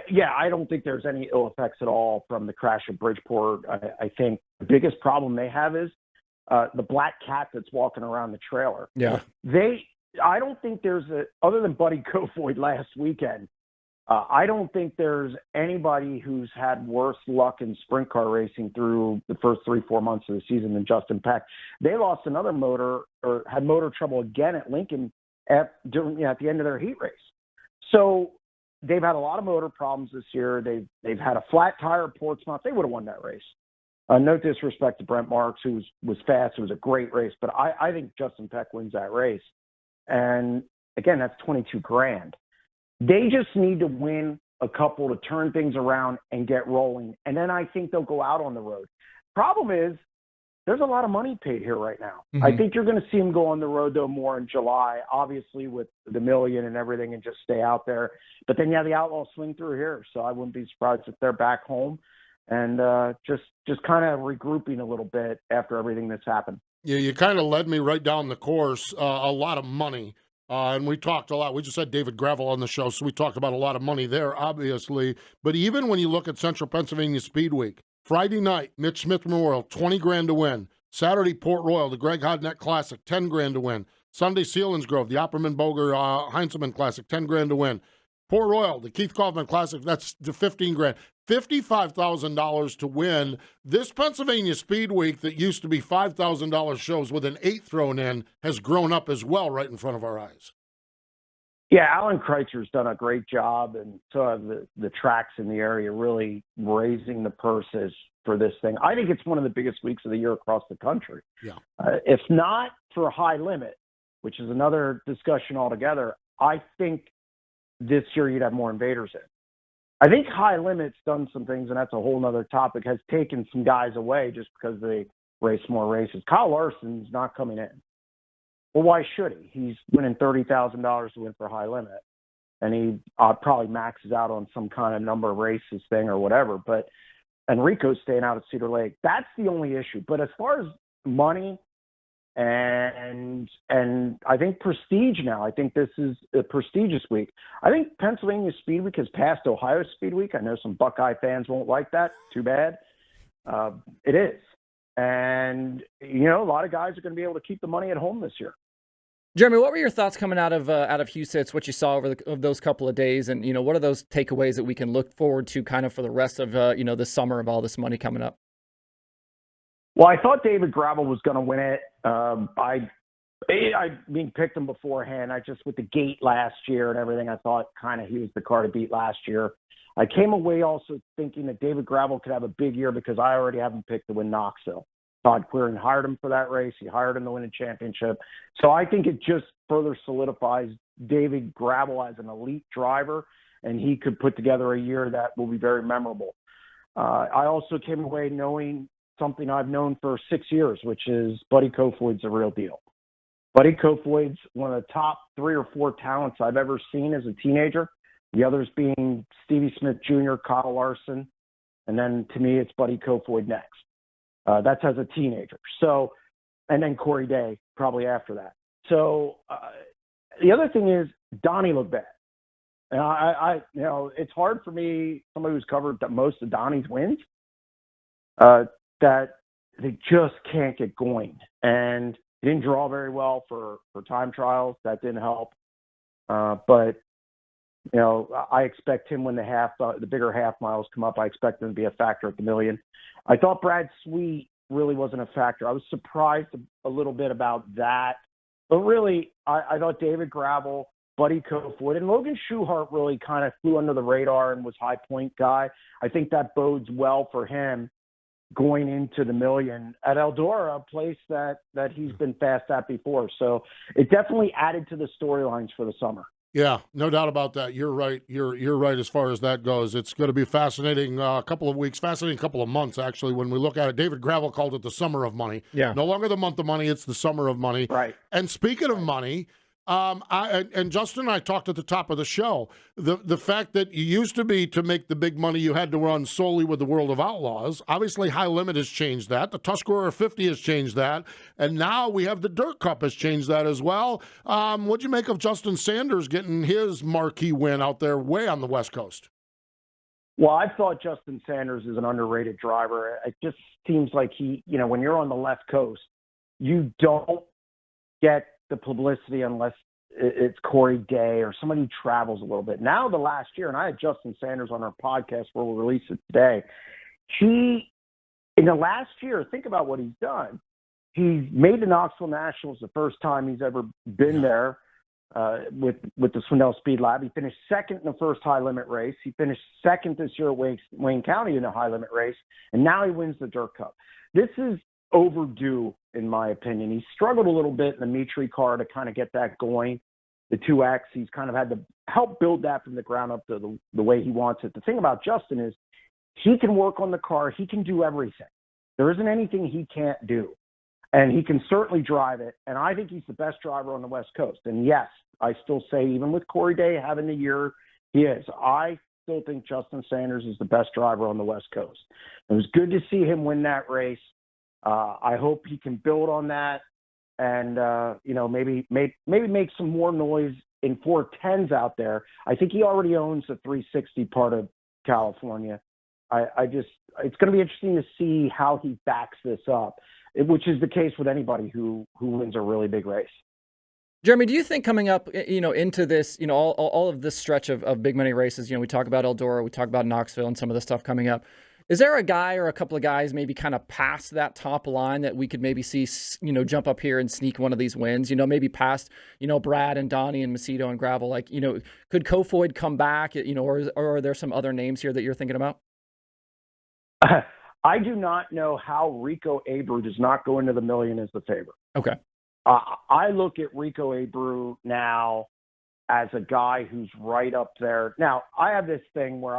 don't think there's any ill effects at all from the crash at Bridgeport. I think the biggest problem they have is the black cat that's walking around the trailer. Yeah. I don't think other than Buddy Kofoid last weekend, I don't think there's anybody who's had worse luck in sprint car racing through the first 3-4 months of the season than Justin Peck. They lost another motor, or had motor trouble again at Lincoln at the end of their heat race. So they've had a lot of motor problems this year. They've had a flat tire at Portsmouth. They would have won that race. No disrespect to Brent Marks, who was fast. It was a great race, but I think Justin Peck wins that race. And again, that's $22,000. They just need to win a couple to turn things around and get rolling. And then I think they'll go out on the road. Problem is, there's a lot of money paid here right now. Mm-hmm. I think you're going to see them go on the road, though, more in July, obviously with the million and everything, and just stay out there. But then, the Outlaws swing through here. So I wouldn't be surprised if they're back home and just kind of regrouping a little bit after everything that's happened. Yeah, you kind of led me right down the course. A lot of money. And we talked a lot. We just had David Gravel on the show, so we talked about a lot of money there, obviously. But even when you look at Central Pennsylvania Speed Week, Friday night, Mitch Smith Memorial, $20,000 to win. Saturday, Port Royal, the Greg Hodnett Classic, $10,000 to win. Sunday, Selinsgrove, the Opperman Boger Heinzelman Classic, $10,000 to win. Port Royal, the Keith Kaufman Classic, that's the $15,000. $55,000 to win. This Pennsylvania Speed Week that used to be $5,000 shows with an 8 thrown in has grown up as well right in front of our eyes. Yeah, Alan Kreitzer's done a great job, and so have the tracks in the area really raising the purses for this thing. I think it's one of the biggest weeks of the year across the country. Yeah. If not for High Limit, which is another discussion altogether, I think this year you'd have more invaders in. I think High Limit's done some things, and that's a whole other topic, has taken some guys away just because they race more races. Kyle Larson's not coming in. Well, why should he? He's winning $30,000 to win for High Limit, and he probably maxes out on some kind of number of races thing or whatever. But and Rico's staying out of Cedar Lake. That's the only issue. But as far as money and I think prestige now, I think this is a prestigious week. I think Pennsylvania Speed Week has passed Ohio Speed Week. I know some Buckeye fans won't like that. Too bad. It is. And, a lot of guys are going to be able to keep the money at home this year. Jeremy, what were your thoughts coming out of Huset, what you saw over those couple of days, and what are those takeaways that we can look forward to kind of for the rest of the summer of all this money coming up? Well, I thought David Gravel was going to win it. I picked him beforehand. With the gate last year and everything, I thought kind of he was the car to beat last year. I came away also thinking that David Gravel could have a big year because I already have him picked to win Knoxville. Todd Quirin hired him for that race. He hired him to win a championship. So I think it just further solidifies David Gravel as an elite driver, and he could put together a year that will be very memorable. I also came away knowing something I've known for 6 years, which is Buddy Kofoid's a real deal. Buddy Kofoid's one of the top 3 or 4 talents I've ever seen as a teenager. The others being Stevie Smith Jr., Kyle Larson, and then to me it's Buddy Kofoid next. That's as a teenager. So, and then Corey Day probably after that. So the other thing is Donnie looked bad. And I it's hard for me, somebody who's covered most of Donnie's wins, that they just can't get going. And he didn't draw very well for time trials. That didn't help. But I expect him when the bigger half miles come up, I expect him to be a factor at the million. I thought Brad Sweet really wasn't a factor. I was surprised a little bit about that. But really, I thought David Gravel, Buddy Kofoid, and Logan Schuchart really kind of flew under the radar and was high point guy. I think that bodes well for him going into the million at Eldora, a place that he's been fast at before. So it definitely added to the storylines for the summer. Yeah, no doubt about that. You're right. You're right as far as that goes. It's going to be fascinating couple of weeks, fascinating couple of months, actually, when we look at it. David Gravel called it the summer of money. Yeah. No longer the month of money, it's the summer of money. Right. And speaking of money, and Justin and I talked at the top of the show, the fact that you used to be, to make the big money, you had to run solely with the World of Outlaws. Obviously, High Limit has changed that. The Tuscarora 50 has changed that. And now we have the Dirt Cup has changed that as well. What'd you make of Justin Sanders getting his marquee win out there way on the West Coast? Well, I thought Justin Sanders is an underrated driver. It just seems like when you're on the left coast, you don't get the publicity unless it's Corey Day or somebody who travels a little bit. Now the last year, and I had Justin Sanders on our podcast where we'll release it today, in the last year, think about what he's done. He's made the Knoxville Nationals the first time he's ever been there with the Swindell Speed Lab. He finished second in the first high limit race. He finished second this year at Wayne County in a high limit race, and now he wins the Dirt Cup. This is overdue, in my opinion. He struggled a little bit in the Mitri car to kind of get that going. The 2X, he's kind of had to help build that from the ground up to the way he wants it. The thing about Justin is he can work on the car. He can do everything. There isn't anything he can't do. And he can certainly drive it. And I think he's the best driver on the West Coast. And yes, I still say, even with Corey Day having the year he is, I still think Justin Sanders is the best driver on the West Coast. It was good to see him win that race. I hope he can build on that and, maybe make some more noise in 410s out there. I think he already owns the 360 part of California. It's going to be interesting to see how he backs this up, which is the case with anybody who wins a really big race. Jeremy, do you think coming up, into this, all of this stretch of big money races, we talk about Eldora, we talk about Knoxville and some of the stuff coming up, is there a guy or a couple of guys maybe kind of past that top line that we could maybe see, jump up here and sneak one of these wins, maybe past, Brad and Donnie and Macedo and Gravel, could Kofoid come back, or are there some other names here that you're thinking about? I do not know how Rico Abreu does not go into the million as the favorite. Okay. I look at Rico Abreu now as a guy who's right up there. Now, I have this thing where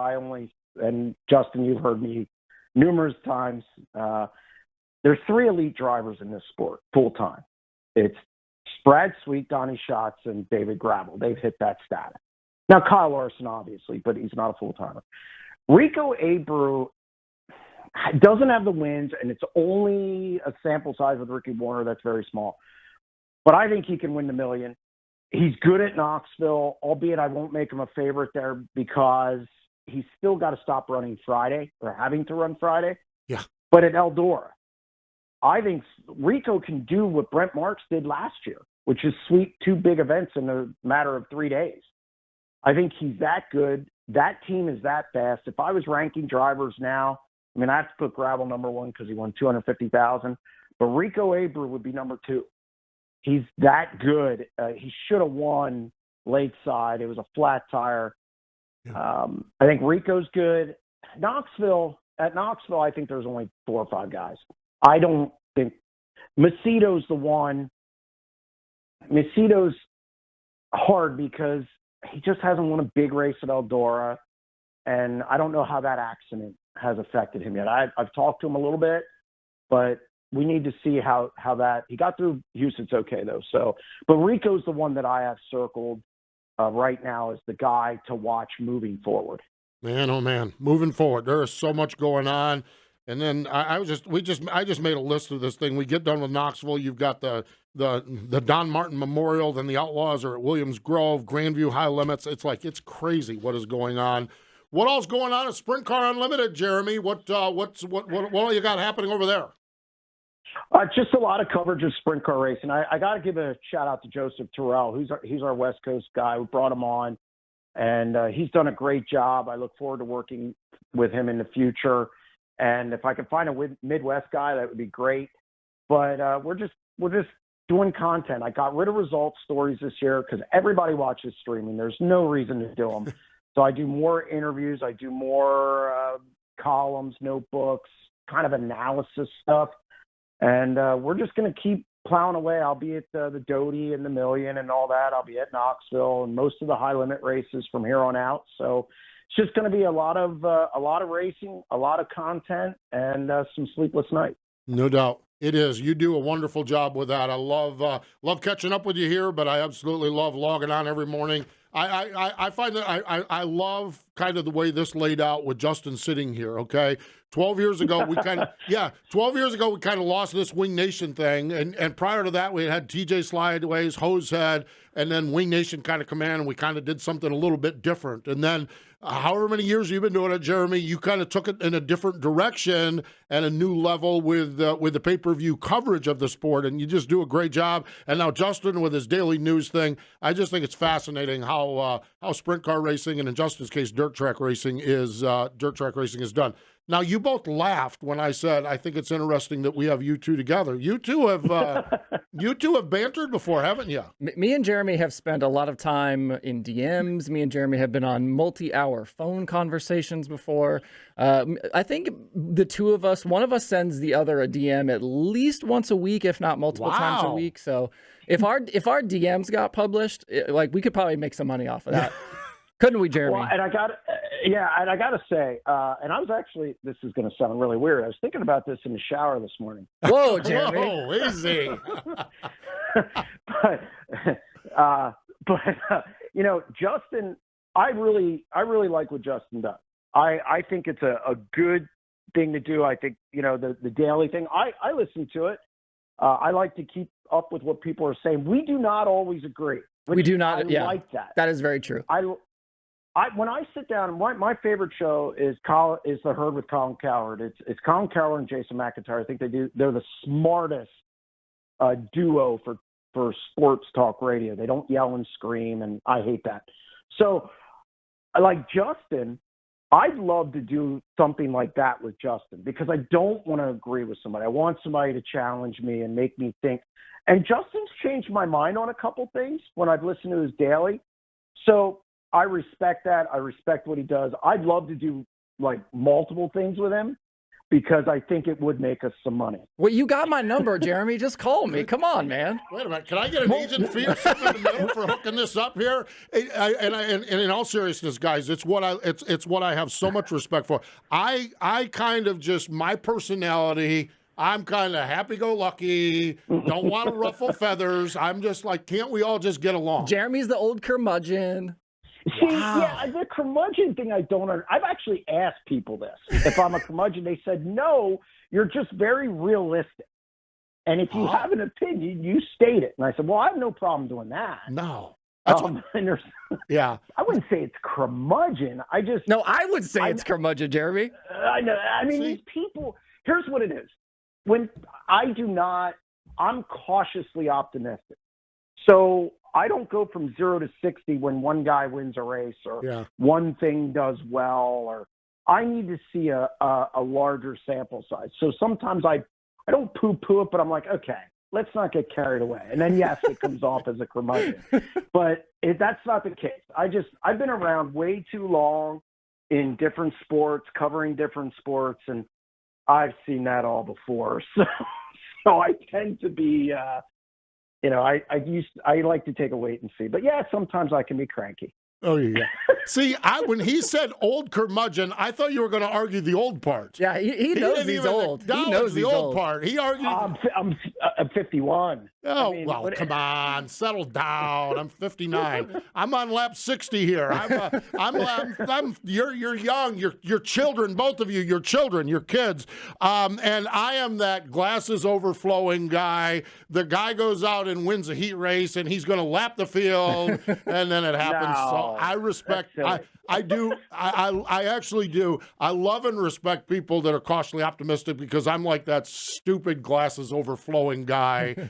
and Justin, you've heard me numerous times, there's 3 elite drivers in this sport full-time. It's Brad Sweet, Donnie Schatz, and David Gravel. They've hit that status. Now, Kyle Larson, obviously, but he's not a full-timer. Rico Abreu, doesn't have the wins, and it's only a sample size with Ricky Warner that's very small. But I think he can win the million. He's good at Knoxville, albeit I won't make him a favorite there because he's still got to stop running Friday or having to run Friday. Yeah. But at Eldora, I think Rico can do what Brent Marks did last year, which is sweep 2 big events in a matter of 3 days. I think he's that good. That team is that fast. If I was ranking drivers now, I mean, I have to put Gravel number 1 because he won $250,000, but Rico Abreu would be number 2. He's that good. He should have won Lakeside. It was a flat tire. Yeah. I think Rico's good. At Knoxville, I think there's only 4 or 5 guys. I don't think Macedo's the one. Macedo's hard because he just hasn't won a big race at Eldora, and I don't know how that accident has affected him yet. I've talked to him a little bit, but we need to see how that – he got through Huset's okay, though. So, but Rico's the one that I have circled right now as the guy to watch moving forward. Man, oh man, moving forward, there is so much going on. And then I just made a list of this thing. We get done with Knoxville. You've got the Don Martin Memorial. Then the Outlaws are at Williams Grove, Grandview High Limits. It's crazy what is going on. What all's going on at Sprint Car Unlimited, Jeremy? What all you got happening over there? Just a lot of coverage of sprint car racing. I got to give a shout out to Joseph Terrell. He's our West Coast guy. We brought him on, and he's done a great job. I look forward to working with him in the future. And if I could find a Midwest guy, that would be great. But we're just doing content. I got rid of results stories this year because everybody watches streaming. There's no reason to do them. So I do more interviews. I do more columns, notebooks, kind of analysis stuff. And we're just going to keep plowing away. I'll be at the Doty and the Million and all that. I'll be at Knoxville and most of the high limit races from here on out. So it's just going to be a lot of racing, a lot of content, and some sleepless nights. No doubt. It is. You do a wonderful job with that. I love catching up with you here, but I absolutely love logging on every morning. I find that I love kind of the way this laid out with Justin sitting here, okay? 12 years ago, we kind of lost this Wing Nation thing. And prior to that, we had TJ Slideways, Huset, and then Wing Nation kind of come in, and we kind of did something a little bit different. And then however many years you've been doing it, Jeremy, you kind of took it in a different direction and a new level with the pay-per-view coverage of the sport, and you just do a great job. And now Justin with his daily news thing, I just think it's fascinating how sprint car racing, and in Justin's case, dirt track racing is done. Now, you both laughed when I said I think it's interesting that we have you two together. You two have bantered before, haven't you? Me and Jeremy have spent a lot of time in DMs. Me and Jeremy have been on multi-hour phone conversations before. I think the two of us, one of us sends the other a DM at least once a week, if not multiple times a week. So if our DMs got published, we could probably make some money off of that. Couldn't we, Jeremy? Well, and I got to say, and I was actually, this is going to sound really weird. I was thinking about this in the shower this morning. Whoa, Jeremy! Whoa, easy. but Justin, I really like what Justin does. I think it's a good thing to do. I think the daily thing. I listen to it. I like to keep up with what people are saying. We do not always agree. We do not. I like that. That is very true. When I sit down, my favorite show is The Herd with Colin Cowherd. It's Colin Cowherd and Jason McIntyre. I think they're the smartest duo for sports talk radio. They don't yell and scream, and I hate that. So, like Justin, I'd love to do something like that with Justin because I don't want to agree with somebody. I want somebody to challenge me and make me think. And Justin's changed my mind on a couple things when I've listened to his daily. So I respect that. I respect what he does. I'd love to do multiple things with him because I think it would make us some money. Well, you got my number, Jeremy. Just call me. Come on, man. Wait a minute. Can I get an agent fee or something in the middle for hooking this up here? And in all seriousness, guys, it's what I have so much respect for. I kind of just, my personality, I'm kind of happy-go-lucky, don't want to ruffle feathers. I'm just like, can't we all just get along? Jeremy's the old curmudgeon. See, yeah, the curmudgeon thing I don't understand. I've actually asked people this. If I'm a curmudgeon, they said, no, you're just very realistic. And if you have an opinion, you state it. And I said, well, I have no problem doing that. No. And there's, yeah. I wouldn't say it's curmudgeon. No, I would say it's curmudgeon, Jeremy. I know. I mean, these people, here's what it is. When I'm cautiously optimistic. So I don't go from 0 to 60 when one guy wins a race or one thing does well, or I need to see a larger sample size. So sometimes I don't poo-poo it, but I'm like, okay, let's not get carried away. And then, yes, it comes off as a curmudgeon. But that's not the case. I've been around way too long in different sports, covering different sports, and I've seen that all before. So I tend to be, I like to take a wait and see. But, yeah, sometimes I can be cranky. Oh, yeah. See, when he said old curmudgeon, I thought you were going to argue the old part. Yeah, he knows he's old. He knows the he's old part. He argued. I'm 51. Oh, well, come on. Settle down. I'm 59. I'm on lap 60 here. You're young. You're children, both of you. You're children. You're kids. And I am that glasses overflowing guy. The guy goes out and wins a heat race, and he's going to lap the field, and then it happens. No. So I respect. I do. I actually do. I love and respect people that are cautiously optimistic because I'm like that stupid glasses overflowing guy.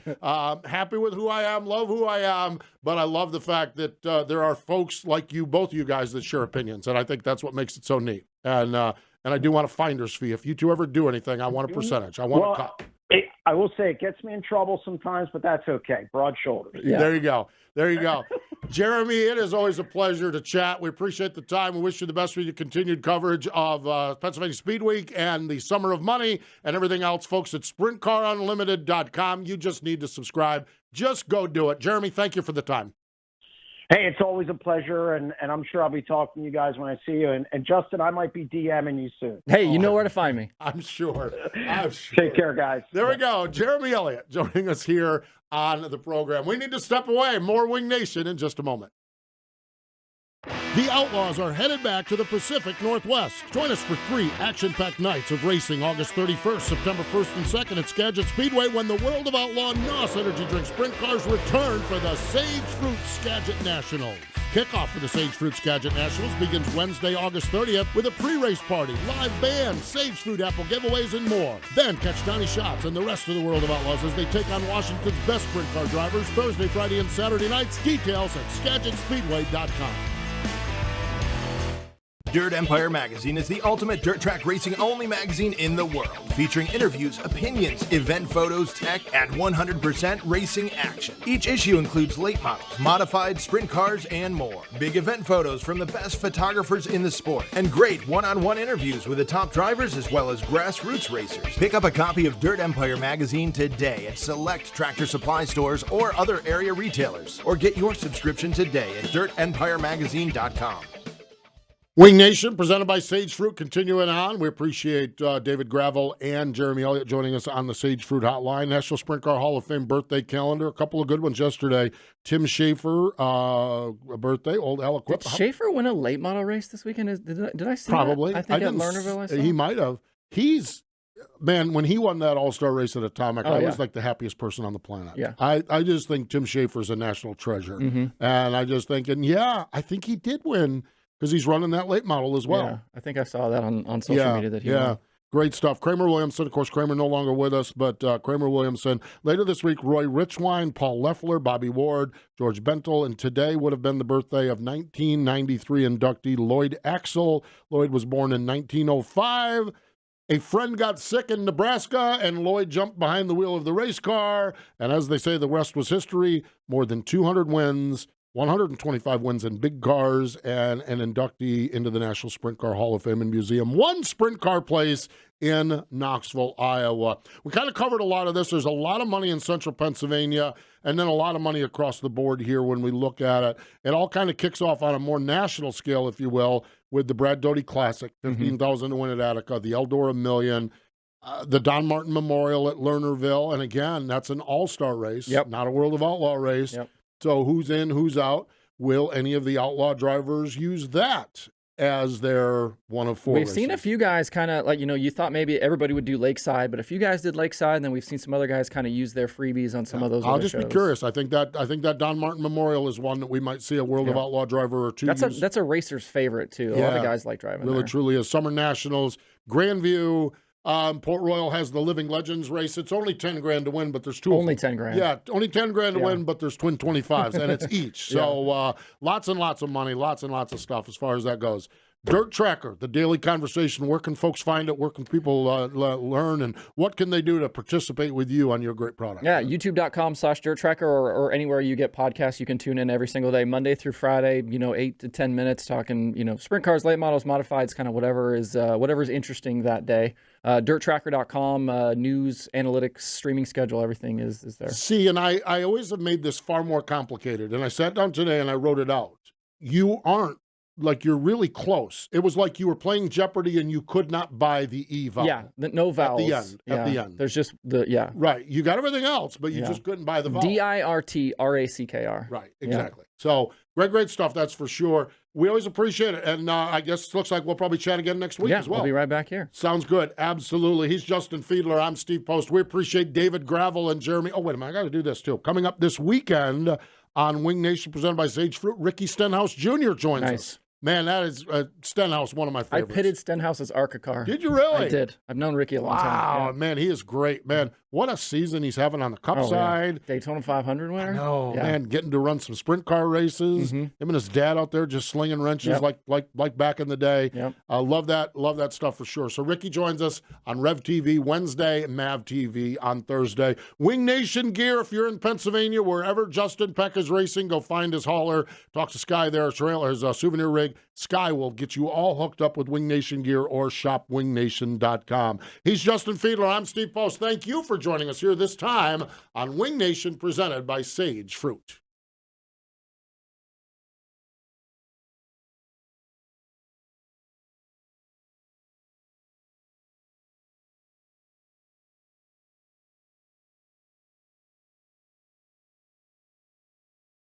Happy with who I am, love who I am, but I love the fact that there are folks like you, both of you guys, that share opinions, and I think that's what makes it so neat. And I do want a finder's fee. If you two ever do anything, I want a percentage. I want a cut. I will say it gets me in trouble sometimes, but that's okay. Broad shoulders. Yeah. There you go. There you go. Jeremy, it is always a pleasure to chat. We appreciate the time. We wish you the best for your continued coverage of Pennsylvania Speed Week and the Summer of Money and everything else. Folks at SprintCarUnlimited.com. You just need to subscribe. Just go do it. Jeremy, thank you for the time. Hey, it's always a pleasure, and I'm sure I'll be talking to you guys when I see you. And Justin, I might be DMing you soon. Hey, you know where to find me. I'm sure. Take care, guys. There we go. Jeremy Elliott joining us here on the program. We need to step away. More Wing Nation in just a moment. The Outlaws are headed back to the Pacific Northwest. Join us for 3 action-packed nights of racing August 31st, September 1st and 2nd at Skagit Speedway when the World of Outlaw NOS Energy Drink Sprint Cars return for the Sage Fruit Skagit Nationals. Kickoff for the Sage Fruit Skagit Nationals begins Wednesday, August 30th with a pre-race party, live band, Sage Fruit apple giveaways, and more. Then catch Donnie Schatz and the rest of the World of Outlaws as they take on Washington's best sprint car drivers Thursday, Friday, and Saturday nights. Details at SkagitSpeedway.com. Dirt Empire Magazine is the ultimate dirt track racing only magazine in the world, featuring interviews, opinions, event photos, tech, and 100% racing action. Each issue includes late models, modified sprint cars, and more. Big event photos from the best photographers in the sport, and great one-on-one interviews with the top drivers as well as grassroots racers. Pick up a copy of Dirt Empire Magazine today at select Tractor Supply stores or other area retailers, or get your subscription today at dirtempiremagazine.com. Wing Nation, presented by Sage Fruit, continuing on. We appreciate David Gravel and Jeremy Elliott joining us on the Sage Fruit Hotline. National Sprint Car Hall of Fame birthday calendar. A couple of good ones yesterday. Tim Schaefer, a birthday, old Aliquip. Did Schaefer win a late model race this weekend? Did I see Probably. that? I think at Lernerville I saw. He might have. Man, when he won that All-Star race at Atomic, I was like the happiest person on the planet. Yeah. I just think Tim Schaefer's a national treasure. Mm-hmm. And I just think, I think he did win. Because he's running that late model as well. Yeah, I think I saw that on social media that he won. Great stuff. Kramer Williamson, of course, Kramer no longer with us, but Kramer Williamson. Later this week, Roy Richwine, Paul Leffler, Bobby Ward, George Bentel, and today would have been the birthday of 1993 inductee Lloyd Axel. Lloyd was born in 1905. A friend got sick in Nebraska, and Lloyd jumped behind the wheel of the race car. And as they say, the rest was history. More than 200 wins. 125 wins in big cars, and an inductee into the National Sprint Car Hall of Fame and Museum. One sprint car place in Knoxville, Iowa. We kind of covered a lot of this. There's a lot of money in central Pennsylvania, and then a lot of money across the board here when we look at it. It all kind of kicks off on a more national scale, if you will, with the Brad Doty Classic, $15,000 to win at Attica, the Eldora Million, the Don Martin Memorial at Lernerville. And again, that's an all-star race, not a World of Outlaw race. So who's in, who's out? will any of the Outlaw drivers use that as their one of four? We've seen a few guys kind of like, you thought maybe everybody would do Lakeside, but a few guys did Lakeside, and then we've seen some other guys kind of use their freebies on some of those. I'll just shows. be curious. I think that Don Martin Memorial is one that we might see a World of Outlaw driver or two. That's a racer's favorite too. A lot of guys like driving. Really, there. truly is. Summer Nationals, Grandview. Port Royal has the Living Legends race. It's only $10,000 to win, but there's two. Only $10,000. Yeah, only $10,000 to win, but there's twin 25s, and it's each. So lots and lots of money, lots and lots of stuff as far as that goes. Dirt Tracker, the daily conversation. Where can folks find it? Where can people learn? And what can they do to participate with you on your great product? Yeah, youtube.com/Dirt Tracker or anywhere you get podcasts. You can tune in every single day, Monday through Friday, 8 to 10 minutes talking, sprint cars, late models, modifieds, kind of whatever's interesting that day. DirtTracker.com, news, analytics, streaming schedule, everything is there. See, and I always have made this far more complicated. And I sat down today and I wrote it out. You aren't. Like, you're really close. It was like you were playing Jeopardy and you could not buy the E vowel. Yeah, no vowels. At the end. There's just Right. You got everything else, but you just couldn't buy the vowel. DIRTRACKR. Right, exactly. So, great stuff, that's for sure. We always appreciate it. And I guess it looks like we'll probably chat again next week as well. I'll be right back here. Sounds good. Absolutely. He's Justin Fiedler. I'm Steve Post. We appreciate David Gravel and Jeremy. Oh, wait a minute. I got to do this, too. Coming up this weekend on Wing Nation, presented by Sage Fruit, Ricky Stenhouse Jr. joins us. Man, that is Stenhouse, one of my favorites. I pitted Stenhouse's ARCA car. Did you really? I did. I've known Ricky a long time. Wow, man, he is great. Man, what a season he's having on the Cup side. Yeah. Daytona 500 winner. No, man, getting to run some sprint car races. Him and his dad out there just slinging wrenches like back in the day. Yep. Love that stuff for sure. So Ricky joins us on Rev TV Wednesday, Mav TV on Thursday. Wing Nation gear, if you're in Pennsylvania, wherever Justin Peck is racing, go find his hauler. Talk to Sky there, his souvenir rig. Sky will get you all hooked up with Wing Nation gear or shopwingnation.com. He's Justin Fiedler. I'm Steve Post. Thank you for joining us here this time on Wing Nation, presented by Sage Fruit.